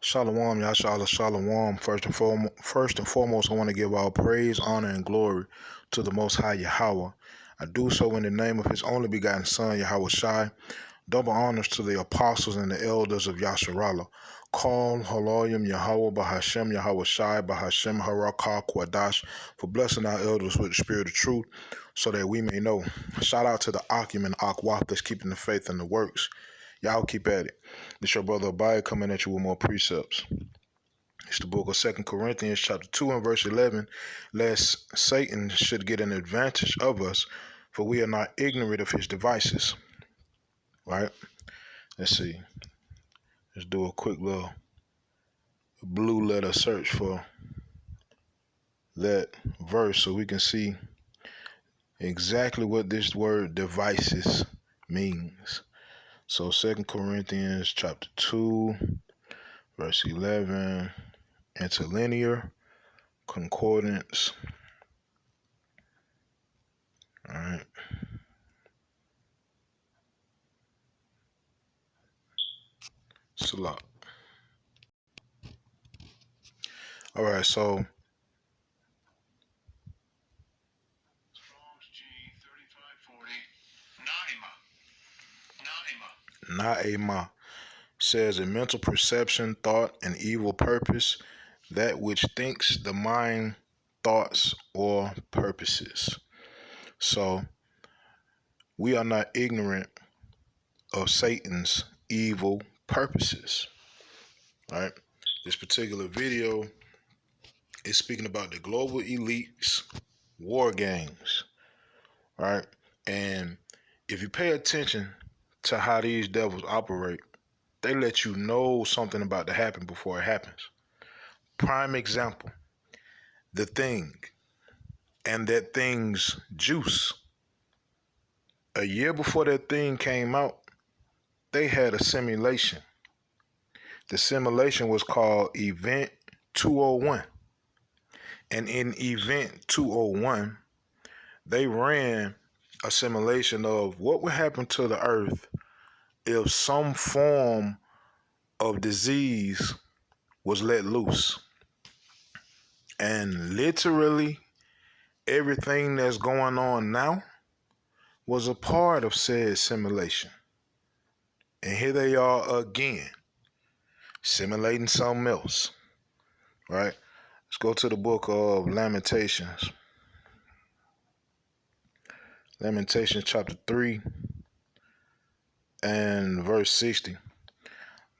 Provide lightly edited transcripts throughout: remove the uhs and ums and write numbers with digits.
Shalom, Yashala, Shalom. First and foremost, I want to give all praise, honor, and glory to the Most High Yahweh. I do so in the name of His only begotten Son, Yahweh Shai. Double honors to the apostles and the elders of Yasharallah. Call Haloyim Yahweh Bahashem Yahweh Shai Bahashem Harakah Kwadash for blessing our elders with the spirit of truth so that we may know. Shout out to the Akim and Akwaf that's keeping the faith and the works. Y'all keep at it. It's your brother Abaya coming at you with more precepts. It's the book of 2 Corinthians chapter 2 and verse 11. Lest Satan should get an advantage of us, for we are not ignorant of his devices. Right? Let's see. Let's do a quick little blue letter search for that verse so we can see exactly what this word devices means. So 2 Corinthians chapter 2, verse 11, interlinear, concordance. All right. Salat. All right, so Na'ema says a mental perception, thought, and evil purpose, that which thinks the mind, thoughts, or purposes. So we are not ignorant of Satan's evil purposes. Right? This particular video is speaking about the global elites war games. Right? And if you pay attention to how these devils operate, they let you know something about to happen before it happens. Prime example, The Thing and that thing's juice. A year before that thing came out, they had a simulation. The simulation was called Event 201. And in Event 201, they ran a simulation of what would happen to the earth if some form of disease was let loose. And literally everything that's going on now was a part of said simulation. And here they are again, simulating something else. Right? Let's go to the book of Lamentations. Lamentations chapter 3 and verse 60.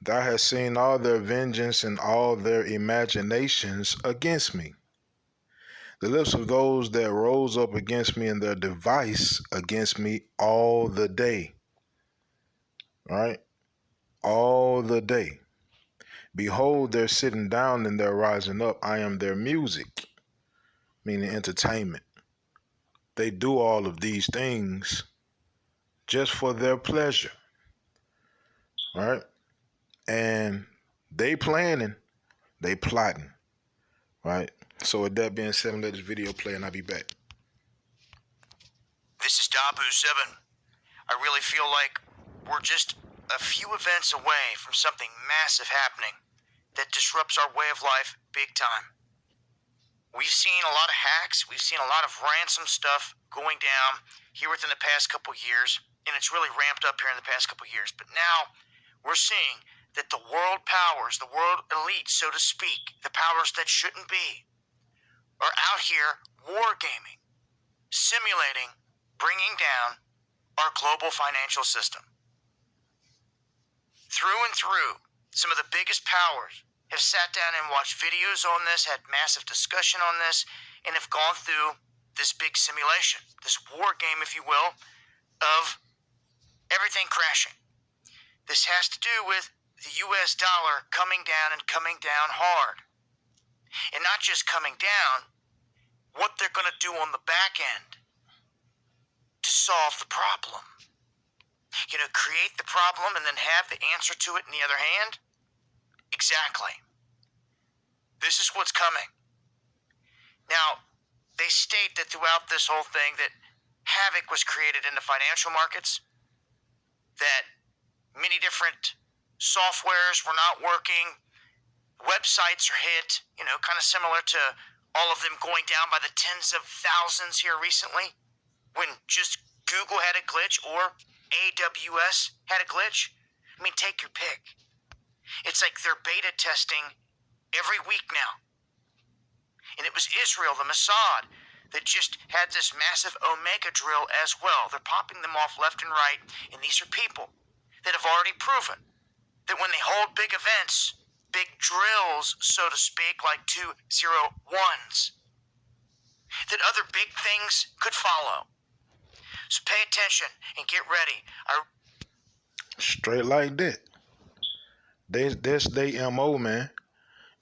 Thou hast seen all their vengeance and all their imaginations against me. The lips of those that rose up against me and their device against me all the day. Right? All the day. Behold, they're sitting down and they're rising up. I am their music, meaning entertainment. They do all of these things just for their pleasure. Right? And they planning, they plotting. Right? So with that being said, let this video play and I'll be back. This is Dabu7. I really feel like we're just a few events away from something massive happening that disrupts our way of life big time. We've seen a lot of hacks, we've seen a lot of ransom stuff going down here within the past couple years, and it's really ramped up here in the past couple years. But now we're seeing that the world powers, the world elite, so to speak, the powers that shouldn't be, are out here wargaming, simulating, bringing down our global financial system. Through and through, some of the biggest powers have sat down and watched videos on this, had massive discussion on this, and have gone through this big simulation, this war game, if you will, of everything crashing. This has to do with the US dollar coming down and coming down hard. And not just coming down, what they're going to do on the back end to solve the problem. You know, create the problem and then have the answer to it in the other hand? Exactly. This is what's coming. Now, they state that throughout this whole thing that havoc was created in the financial markets, that many different softwares were not working, websites are hit, kind of similar to all of them going down by the tens of thousands here recently, when just Google had a glitch or AWS had a glitch. I mean, take your pick. It's like they're beta testing every week now. And it was Israel, the Mossad, that just had this massive Omega drill as well. They're popping them off left and right, and these are people that have already proven that when they hold big events, big drills, so to speak, like 201s, that other big things could follow. So pay attention and get ready. Straight like that. That's their MO, man.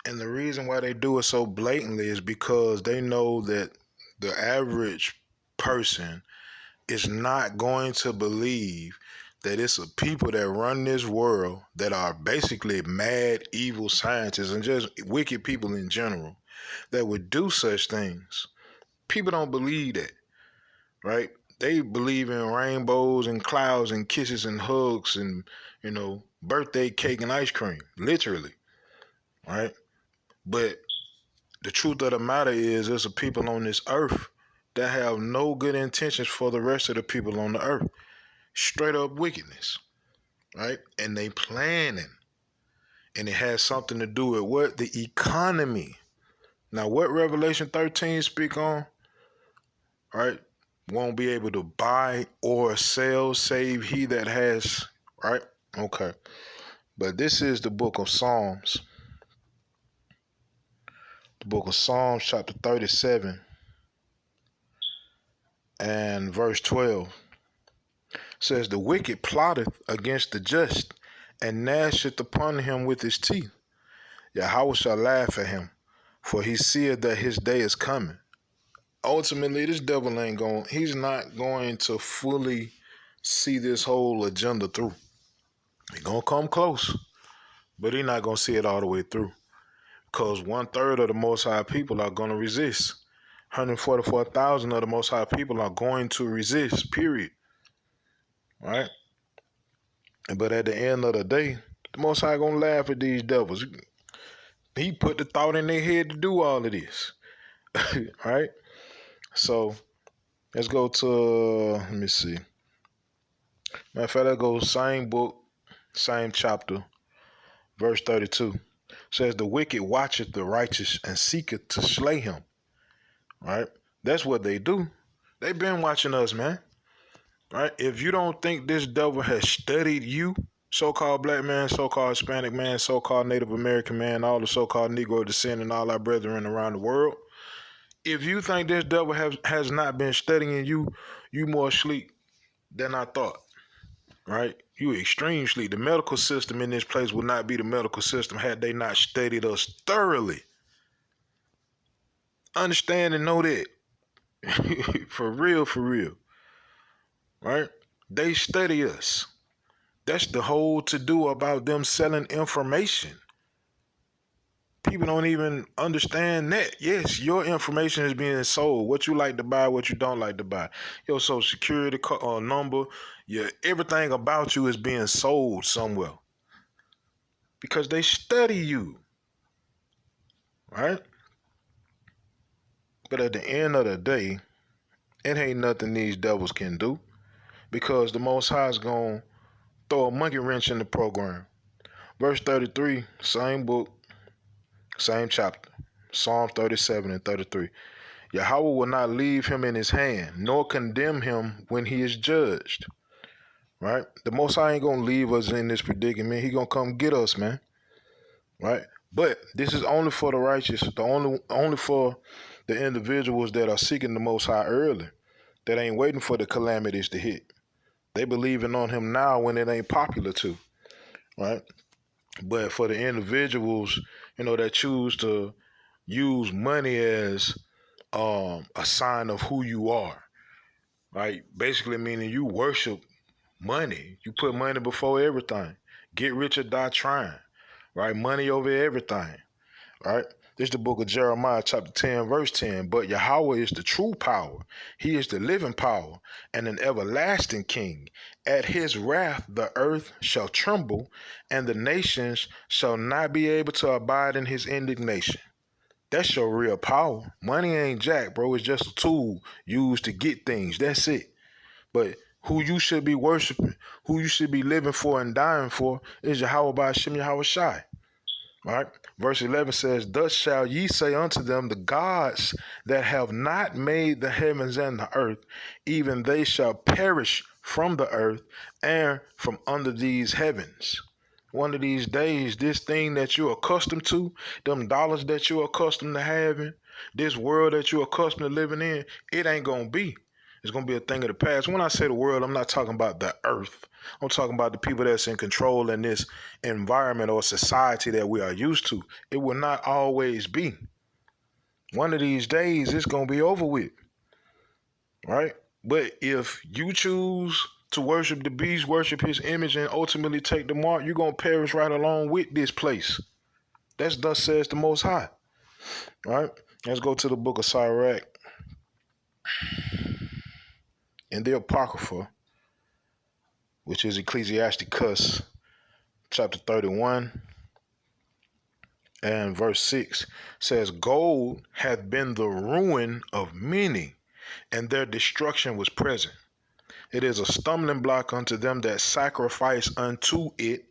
And the reason why they do it so blatantly is because they know that the average person is not going to believe that it's a people that run this world that are basically mad, evil scientists and just wicked people in general that would do such things. People don't believe that, right? They believe in rainbows and clouds and kisses and hugs and, birthday cake and ice cream, literally, right? But the truth of the matter is there's a people on this earth that have no good intentions for the rest of the people on the earth. Straight up wickedness, right? And they planning. And it has something to do with what? The economy. Now, what Revelation 13 speak on, right? Won't be able to buy or sell save he that has, right? Okay. But this is the book of Psalms. The book of Psalms, chapter 37 and verse 12 says, the wicked plotteth against the just and gnasheth upon him with his teeth. Yahweh shall laugh at him, for he seeth that his day is coming. Ultimately, this devil he's not going to fully see this whole agenda through. He's going to come close, but he's not going to see it all the way through. Because 1/3 of the Most High people are going to resist. 144,000 of the Most High people are going to resist, period. Right? But at the end of the day, the Most High going to laugh at these devils. He put the thought in their head to do all of this. Right? So, let's go to, let me see. Matter of fact, let's go same book, same chapter, verse 32. Says, the wicked watcheth the righteous and seeketh to slay him. Right? That's what they do. They've been watching us, man. Right? If you don't think this devil has studied you, so-called black man, so-called Hispanic man, so-called Native American man, all the so-called Negro descent and all our brethren around the world, if you think this devil has not been studying you, you more asleep than I thought. Right? You extreme sleep. The medical system in this place would not be the medical system had they not studied us thoroughly. Understand and know that. For real, for real. Right? They study us. That's the whole to-do about them selling information. People don't even understand that. Yes, your information is being sold. What you like to buy, what you don't like to buy. Your social security number, everything about you is being sold somewhere. Because they study you. Right? But at the end of the day, it ain't nothing these devils can do. Because the Most High is going to throw a monkey wrench in the program. Verse 33, same book, same chapter, Psalm 37 and 33. Yahweh will not leave him in his hand, nor condemn him when he is judged. Right? The Most High ain't going to leave us in this predicament. He going to come get us, man. Right? But this is only for the righteous, only for the individuals that are seeking the Most High early, that ain't waiting for the calamities to hit. They believing on him now when it ain't popular to. Right? But for the individuals, that choose to use money as a sign of who you are, right? Basically meaning you worship money. You put money before everything. Get rich or die trying, right? Money over everything, right? This is the book of Jeremiah, chapter 10, verse 10. But Yahweh is the true power. He is the living power and an everlasting king. At his wrath the earth shall tremble, and the nations shall not be able to abide in his indignation. That's your real power. Money ain't jack, bro. It's just a tool used to get things. That's it. But who you should be worshiping, who you should be living for and dying for, is Yahweh Ba'ashem Yahweh Shai. All right. Verse 11 says, Thus shall ye say unto them, the gods that have not made the heavens and the earth, even they shall perish from the earth and from under these heavens. One of these days, this thing that you're accustomed to, them dollars that you're accustomed to having, this world that you're accustomed to living in, it ain't going to be. It's going to be a thing of the past. When I say the world, I'm not talking about the earth. I'm talking about the people that's in control in this environment or society that we are used to. It will not always be. One of these days, it's going to be over with. Right? But if you choose to worship the beast, worship his image, and ultimately take the mark, you're going to perish right along with this place. That's thus says the Most High. All right? Let's go to the book of Sirach. In the Apocrypha, which is Ecclesiasticus, chapter 31, and verse 6, says, Gold hath been the ruin of many, and their destruction was present. It is a stumbling block unto them that sacrifice unto it,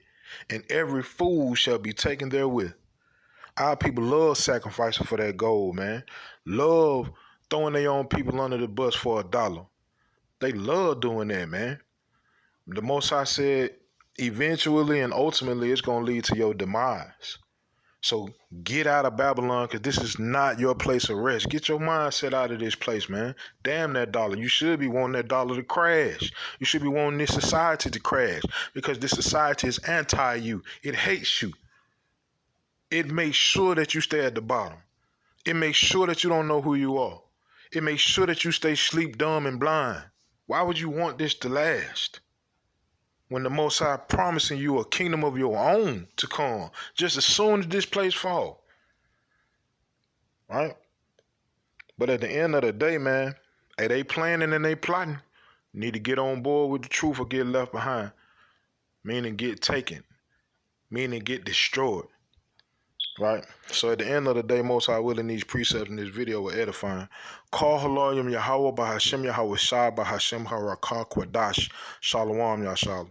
and every fool shall be taken therewith. Our people love sacrificing for that gold, man. Love throwing their own people under the bus for $1. They love doing that, man. The Most High said eventually and ultimately it's going to lead to your demise. So get out of Babylon, because this is not your place of rest. Get your mindset out of this place, man. Damn that dollar. You should be wanting that dollar to crash. You should be wanting this society to crash, because this society is anti you. It hates you. It makes sure that you stay at the bottom. It makes sure that you don't know who you are. It makes sure that you stay sleep, dumb, and blind. Why would you want this to last? When the Most High promising you a kingdom of your own to come, just as soon as this place fall. Right? But at the end of the day, man, hey, they planning and they plotting. Need to get on board with the truth or get left behind. Meaning get taken. Meaning get destroyed. Right? So at the end of the day, Most High willing, these precepts in this video were edifying. Call Halayim Yahweh Ba'ashem Yahweh Shai Ba'ashem Harakah Kwadash Shalom Yashalom.